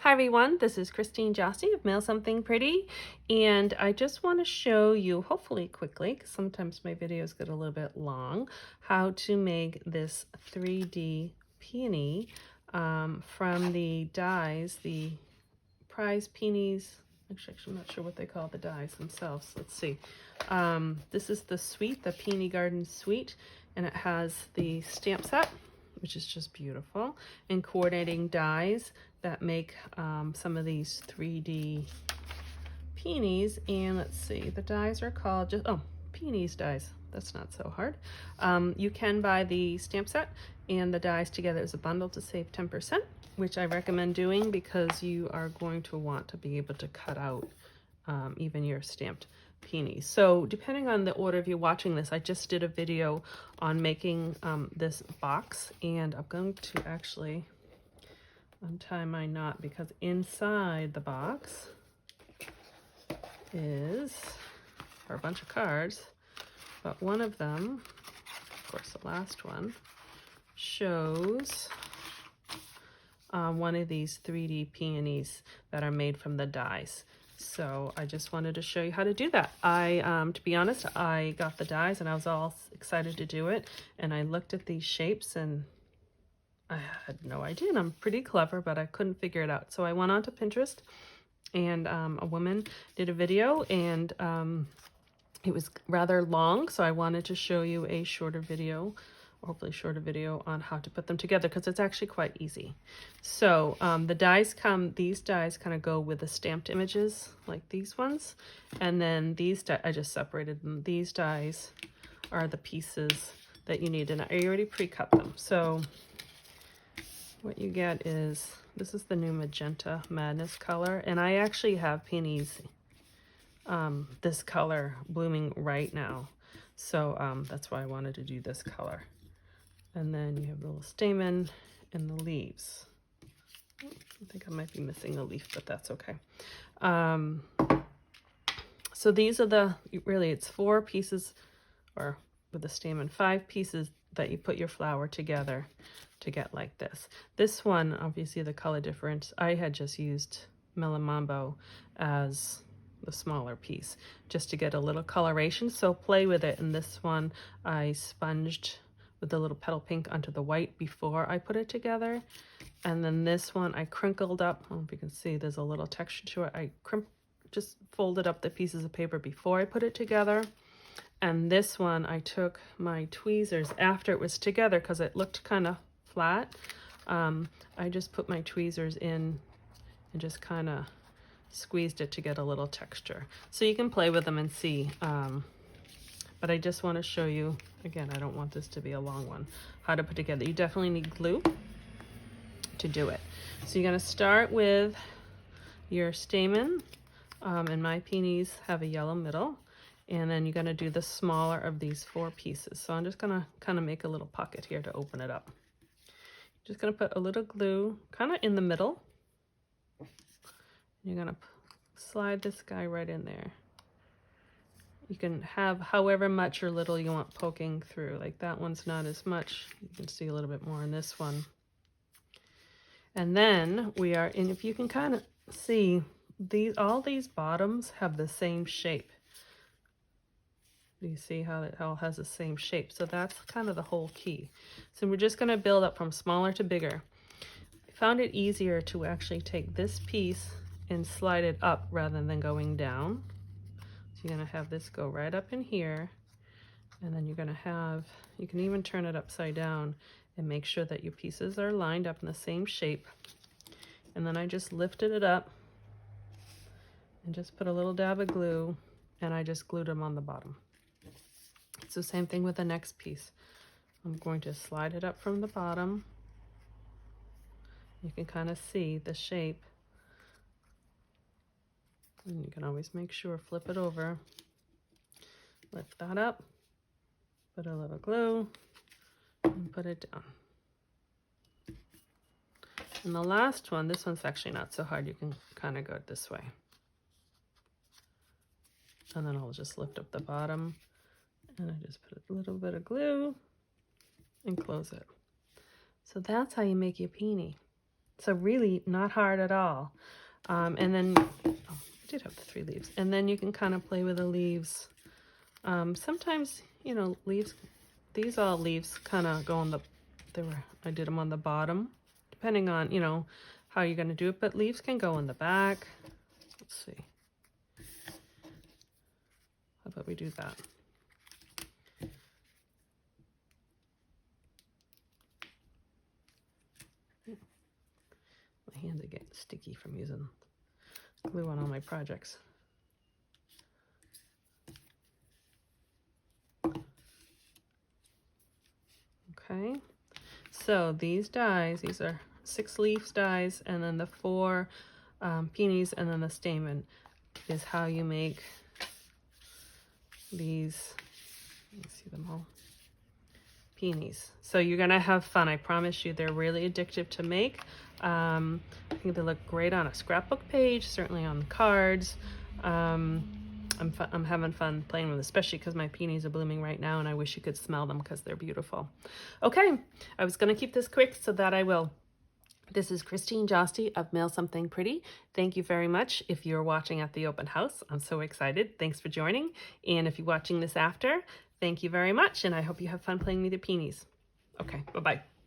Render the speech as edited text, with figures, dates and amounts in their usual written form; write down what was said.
Hi everyone, this is Christine Josty of Mail Something Pretty, and I just want to show you, hopefully quickly, because sometimes my videos get a little bit long, how to make this 3D peony from the dies, the prize peonies. Actually, I'm not sure what they call the dies themselves. Let's see. This is the suite, the Peony Garden Suite, and it has the stamp set, which is just beautiful, and coordinating dies that make some of these 3D peonies. And let's see, the dies are called Peonies dies. That's not so hard. You can buy the stamp set and the dies together as a bundle to save 10%, which I recommend doing because you are going to want to be able to cut out even your stamped peonies. So depending on the order of you watching this, I just did a video on making this box, and I'm going to actually untie my knot because inside the box are a bunch of cards, but one of them, of course the last one, shows one of these 3D peonies that are made from the dies. So I just wanted to show you how to do that. To be honest, I got the dies and I was all excited to do it, and I looked at these shapes and I had no idea, and I'm pretty clever, but I couldn't figure it out. So I went onto Pinterest, and a woman did a video, and it was rather long, so I wanted to show you a shorter video, hopefully shorter video, on how to put them together, because it's actually quite easy. So these dies kind of go with the stamped images, like these ones, and then these I just separated them. These dies are the pieces that you need, and I already pre-cut them. So what you get is, this is the new Magenta Madness color, and I actually have peonies this color blooming right now, so that's why I wanted to do this color. And then you have the little stamen and the leaves. I think I might be missing a leaf, but that's okay. So these are it's 4 pieces, or with the stamen, 5 pieces that you put your flower together to get like this. This one, obviously the color difference, I had just used Melamambo as the smaller piece just to get a little coloration, so play with it. And this one I sponged with the little petal pink onto the white before I put it together, and then this one I crinkled up. I don't know if you can see, there's a little texture to it. I just folded up the pieces of paper before I put it together. And this one I took my tweezers after it was together because it looked kind of flat. I just put my tweezers in and just kind of squeezed it to get a little texture. So you can play with them and see. But I just want to show you, again, I don't want this to be a long one, how to put together. You definitely need glue to do it. So you're going to start with your stamen, and my peonies have a yellow middle. And then you're going to do the smaller of these 4 pieces. So I'm just going to kind of make a little pocket here to open it up. Just going to put a little glue kind of in the middle. You're going to slide this guy right in there. You can have however much or little you want poking through. Like that one's not as much. You can see a little bit more in this one. And then and if you can kind of see, all these bottoms have the same shape. You see how it all has the same shape. So that's kind of the whole key. So we're just going to build up from smaller to bigger. I found it easier to actually take this piece and slide it up rather than going down. So you're going to have this go right up in here. And then you're going to have, you can even turn it upside down and make sure that your pieces are lined up in the same shape. And then I just lifted it up and just put a little dab of glue, and I just glued them on the bottom. It's the same thing with the next piece. I'm going to slide it up from the bottom. You can kind of see the shape. And you can always make sure, flip it over, lift that up, put a little glue, and put it down. And the last one, this one's actually not so hard. You can kind of go this way. And then I'll just lift up the bottom, and I just put a little bit of glue and close it. So that's how you make your peony. So really not hard at all. And then, oh, I did have the 3 leaves. And then you can kind of play with the leaves. Sometimes, you know, leaves, these all leaves kind of go on the, I did them on the bottom, depending on, you know, how you're going to do it. But leaves can go in the back. Let's see. How about we do that? My hands are getting sticky from using glue on all my projects. Okay, so these dies, these are 6 leaf dies, and then the 4 peonies, and then the stamen is how you make these. Let me see them all. Peonies. So you're gonna have fun. I promise you. They're really addictive to make. I think they look great on a scrapbook page, certainly on cards. I'm having fun playing with them, especially because my peonies are blooming right now, and I wish you could smell them because they're beautiful. Okay, I was gonna keep this quick, so that I will. This is Christine Josty of Mail Something Pretty. Thank you very much. If you're watching at the open house, I'm so excited. Thanks for joining. And if you're watching this after, thank you very much. And I hope you have fun playing with your peonies. Okay, bye-bye.